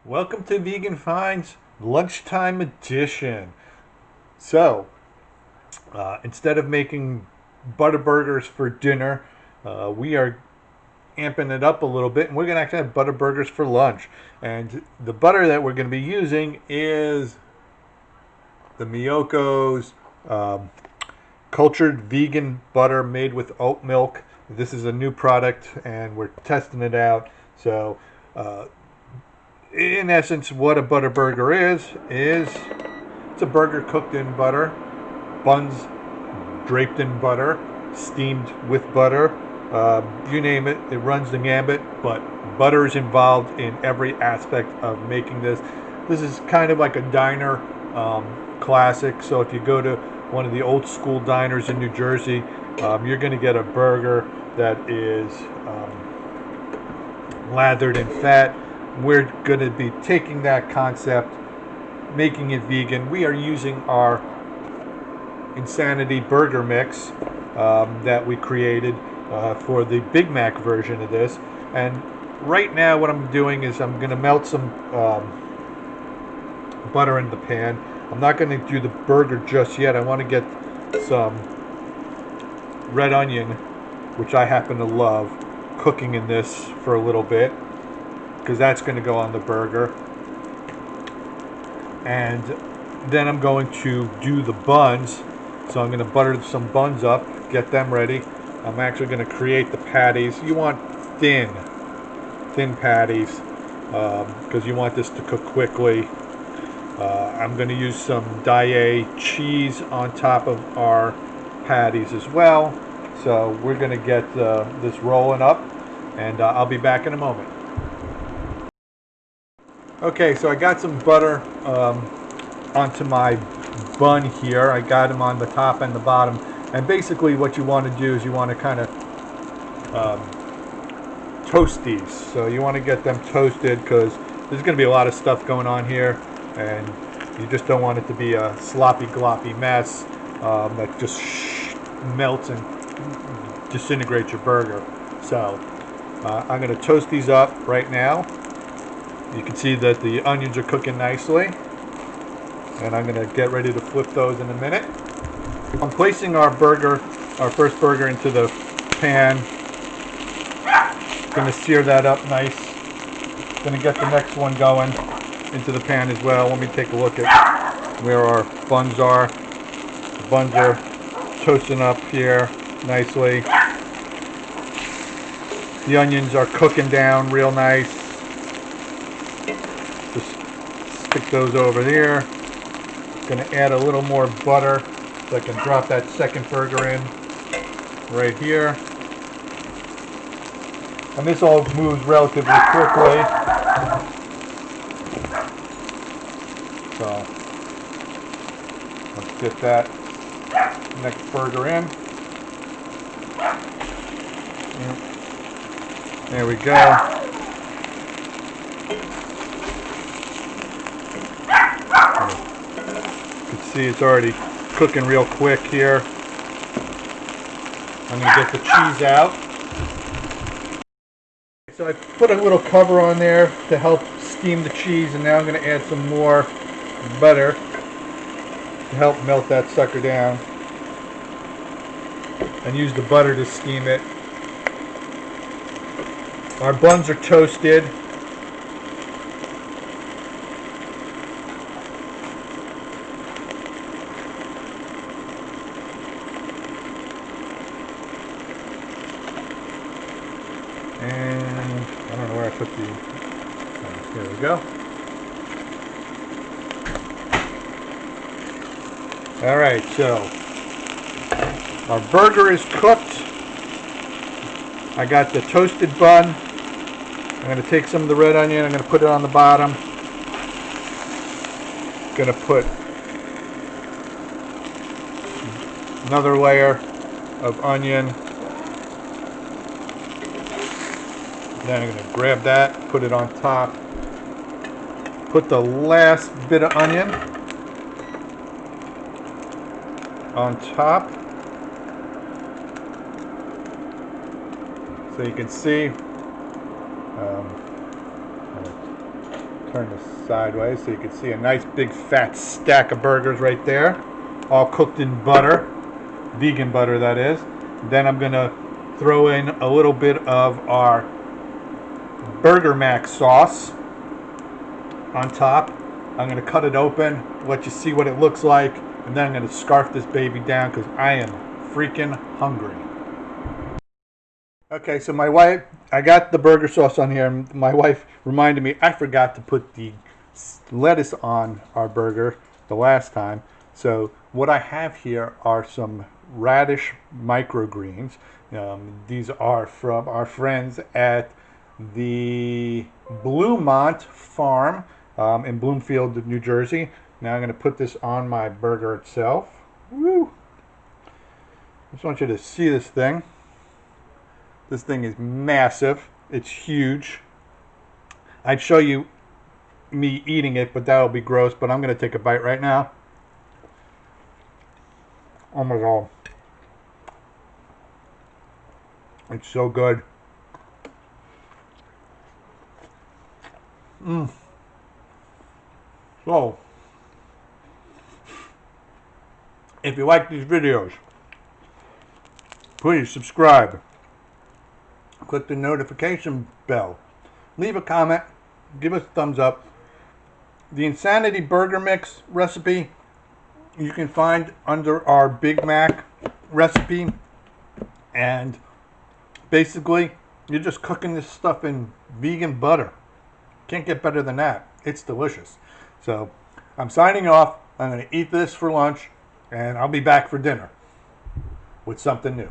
Welcome to Vegan Finds Lunchtime Edition. So, instead of making butter burgers for dinner, we are amping it up a little bit and we're going to actually have butter burgers for lunch. And the butter that we're going to be using is the Miyoko's cultured vegan butter made with oat milk. This is a new product and we're testing it out. So, in essence, what a butter burger is it's a burger cooked in butter, buns draped in butter, steamed with butter. You name it, it runs the gambit. But butter is involved in every aspect of making this. This is kind of like a diner classic. So if you go to one of the old school diners in New Jersey, you're going to get a burger that is lathered in fat. We're going to be taking that concept, making it vegan. We are using our Insanity burger mix that we created for the Big Mac version of this. And right now what I'm doing is I'm going to melt some butter in the pan. I'm not going to do the burger just yet. I want to get some red onion, which I happen to love, cooking in this for a little bit, because that's going to go on the burger. And then I'm going to do the buns. So I'm going to butter some buns up, get them ready. I'm actually going to create the patties. You want thin patties because you want this to cook quickly. I'm going to use some Daiya cheese on top of our patties as well. So we're going to get this rolling up, and I'll be back in a moment. Okay, so I got some butter onto my bun here. I got them on the top and the bottom. And basically what you want to do is you want to kind of toast these. So you want to get them toasted because there's going to be a lot of stuff going on here. And you just don't want it to be a sloppy, gloppy mess that just melts and disintegrates your burger. So I'm going to toast these up right now. You can see that the onions are cooking nicely, and I'm going to get ready to flip those in a minute. I'm placing our first burger into the pan. Going to sear that up nice. Going to get the next one going into the pan as well. Let me take a look at where our buns are. The buns are toasting up here nicely. The onions are cooking down real nice. Just stick those over there. Going to add a little more butter so I can drop that second burger in right here. And this all moves relatively quickly. So let's get that next burger in. There we go. See, it's already cooking real quick here. I'm going to get the cheese out. So I put a little cover on there to help steam the cheese, and now I'm going to add some more butter to help melt that sucker down. And use the butter to steam it. Our buns are toasted. And I don't know where I put the, here we go. Alright, so our burger is cooked. I got the toasted bun. I'm going to take some of the red onion, I'm going to put it on the bottom. Going to put another layer of onion. Then I'm going to grab that, put it on top. Put the last bit of onion on top. So you can see Turn this sideways so you can see a nice big fat stack of burgers right there, all cooked in butter, vegan butter that is. Then I'm gonna throw in a little bit of our Burger Mac sauce on top. I'm gonna cut it open, let you see what it looks like, and then I'm gonna scarf this baby down because I am freaking hungry. Okay, so I got the burger sauce on here, and my wife reminded me I forgot to put the lettuce on our burger the last time. So what I have here are some radish microgreens. These are from our friends at the Bluemont Farm in Bloomfield, New Jersey. Now I'm going to put this on my burger itself. Woo! I just want you to see this thing. This thing is massive. It's huge. I'd show you me eating it, but that'll be gross. But I'm going to take a bite right now. Oh my God. It's so good. So, if you like these videos, please subscribe. Click the notification bell. Leave a comment. Give us a thumbs up. The Insanity Burger Mix recipe you can find under our Big Mac recipe. And basically, you're just cooking this stuff in vegan butter. Can't get better than that. It's delicious. So, I'm signing off. I'm going to eat this for lunch, and I'll be back for dinner with something new.